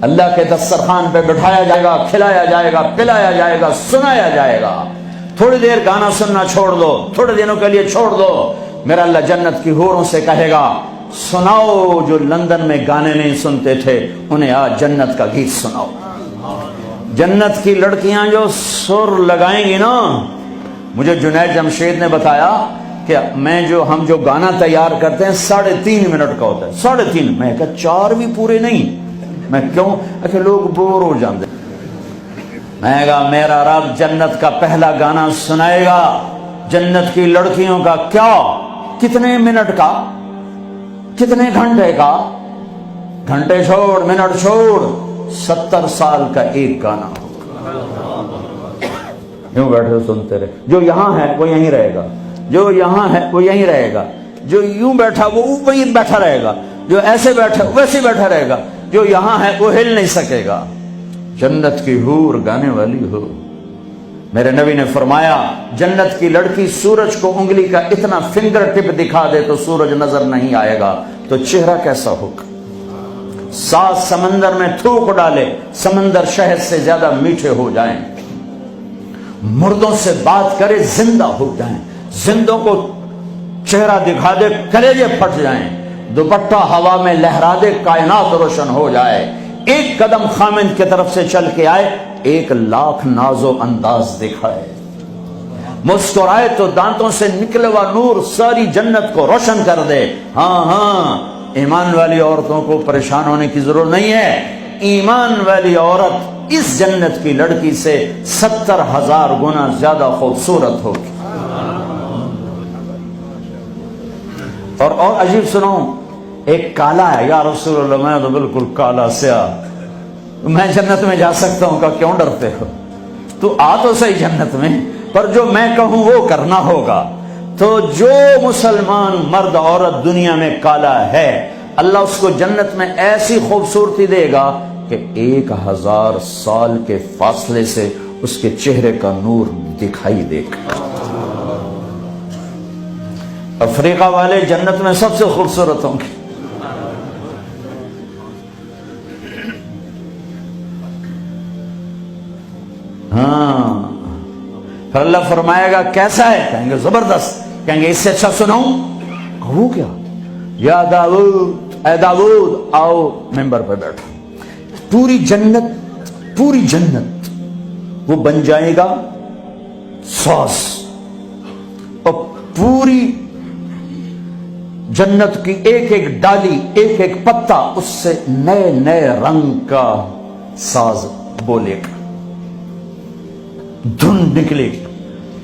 اللہ کے دسترخوان پہ بٹھایا جائے گا، کھلایا جائے گا، پلایا جائے گا، سنایا جائے گا۔ تھوڑی دیر گانا سننا چھوڑ دو، تھوڑے دنوں کے لیے چھوڑ دو، میرا اللہ جنت کی حوروں سے کہے گا سناؤ جو لندن میں گانے نہیں سنتے تھے انہیں آج جنت کا گیت سناؤ۔ جنت کی لڑکیاں جو سر لگائیں گی نا، مجھے جنید جمشید نے بتایا کہ ہم جو گانا تیار کرتے ہیں 3.5 منٹ کا ہوتا ہے، 3.5، میں کہا 4 بھی پورے نہیں، میں کیوں؟ اچھا لوگ بور ہو جاتے، میں کہا میرا رب جنت کا پہلا گانا سنائے گا جنت کی لڑکیوں کا، کیا کتنے منٹ کا، کتنے گھنٹے کا، گھنٹے چھوڑ منٹ چھوڑ، 70 سال کا ایک گانا یوں بیٹھے سنتے رہے۔ جو یہاں ہے وہ یہیں رہے گا، جو یہاں ہے وہ یہیں رہے گا، جو یوں بیٹھا وہ وہیں بیٹھا رہے گا، جو ایسے بیٹھا ویسے بیٹھا رہے گا، جو یہاں ہے وہ ہل نہیں سکے گا۔ جنت کی حور گانے والی ہو۔ میرے نبی نے فرمایا جنت کی لڑکی سورج کو انگلی کا اتنا فنگر ٹپ دکھا دے تو سورج نظر نہیں آئے گا، تو چہرہ کیسا ہوگا؟ 7 سمندر میں تھوک ڈالے سمندر شہد سے زیادہ میٹھے ہو جائیں، مردوں سے بات کرے زندہ ہو جائیں، زندوں کو چہرہ دکھا دے کلیجے پھٹ جائیں، دوپٹہ ہوا میں لہرا دے کائنات روشن ہو جائے، ایک قدم خامند کی طرف سے چل کے آئے 1,00,000 ناز و انداز دکھائے، مسکرائے تو دانتوں سے نکلے ہوا نور ساری جنت کو روشن کر دے۔ ہاں ایمان والی عورتوں کو پریشان ہونے کی ضرورت نہیں ہے، ایمان والی عورت اس جنت کی لڑکی سے 70,000 گنا زیادہ خوبصورت ہوگی۔ اور عجیب سنو، ایک کالا ہے، یا رسول اللہ میں تو بالکل کالا سیاہ، میں جنت میں جا سکتا ہوں؟ کہ کیوں ڈرتے ہو؟ تو آ تو صحیح جنت میں، پر جو میں کہوں وہ کرنا ہوگا۔ تو جو مسلمان مرد عورت دنیا میں کالا ہے، اللہ اس کو جنت میں ایسی خوبصورتی دے گا کہ 1000 سال کے فاصلے سے اس کے چہرے کا نور دکھائی دے گا۔ افریقہ والے جنت میں سب سے خوبصورت ہوں گے۔ ہاں، پھر اللہ فرمائے گا کیسا ہے؟ کہیں گے زبردست، کہیں گے اس سے اچھا سناؤں؟ وہ کیا؟ یا داؤد، اے داؤد آؤ ممبر پہ بیٹھو، پوری جنت وہ بن جائے گا ساز، اور پوری جنت کی ایک ایک ڈالی ایک ایک پتا اس سے نئے نئے رنگ کا ساز بولے گا، دھن نکلے گی۔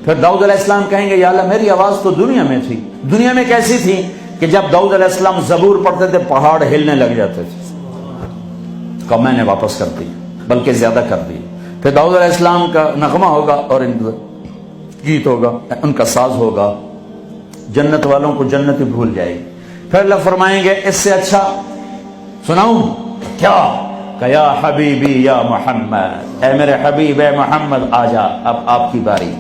پھر داؤد علیہ السلام کہیں گے یا اللہ میری آواز تو دنیا میں تھی، دنیا میں کیسی تھی کہ جب داؤد علیہ السلام زبور پڑھتے تھے پہاڑ ہلنے لگ جاتے تھے، کہ میں نے واپس کر دی، بلکہ زیادہ کر دی۔ پھر داؤد علیہ السلام کا نغمہ ہوگا اور گیت ہوگا، ان کا ساز ہوگا، جنت والوں کو جنت ہی بھول جائے گی۔ پھر اللہ فرمائیں گے اس سے اچھا سناؤں؟ کیا؟ کہ یا حبیبی یا محمد، اے میرے حبیب اے محمد آ جا، اب آپ کی باری۔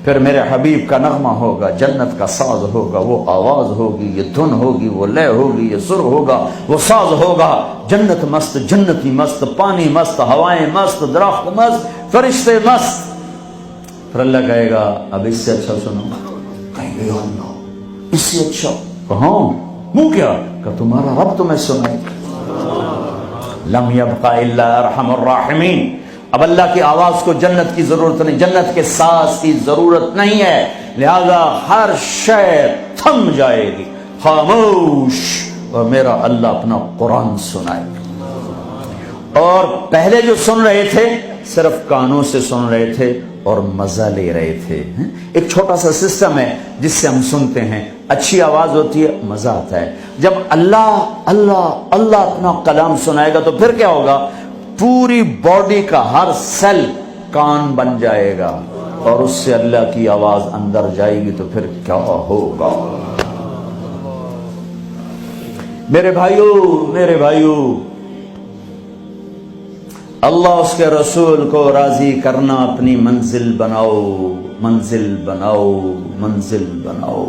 پھر میرے حبیب کا نغمہ ہوگا، جنت کا ساز ہوگا، وہ آواز ہوگی، یہ دھن ہوگی، وہ لے ہوگی، یہ سر ہوگا، وہ ساز ہوگا، جنت مست، جنتی مست، پانی مست، ہوائیں مست، درخت مست، فرشتے مست۔ پھر اللہ کہے گا اب اس سے اچھا سنو، کہیں گے یا اللہ اس سے اچھا؟ کہاں؟ منہ کیا؟ کہ تمہارا رب تمہیں سنائے۔ لم یبقى الا ارحم الراحمین۔ اب اللہ کی آواز کو جنت کی ضرورت نہیں، جنت کے ساز کی ضرورت نہیں ہے، لہذا ہر شے تھم جائے گی، خاموش، اور میرا اللہ اپنا قرآن سنائے گا۔ اور پہلے جو سن رہے تھے صرف کانوں سے سن رہے تھے اور مزہ لے رہے تھے۔ ایک چھوٹا سا سسٹم ہے جس سے ہم سنتے ہیں، اچھی آواز ہوتی ہے، مزہ آتا ہے۔ جب اللہ اللہ اللہ اپنا کلام سنائے گا تو پھر کیا ہوگا؟ پوری باڈی کا ہر سیل کان بن جائے گا اور اس سے اللہ کی آواز اندر جائے گی، تو پھر کیا ہوگا؟ میرے بھائیو، اللہ اس کے رسول کو راضی کرنا اپنی منزل بناؤ، منزل بناؤ، منزل بناؤ۔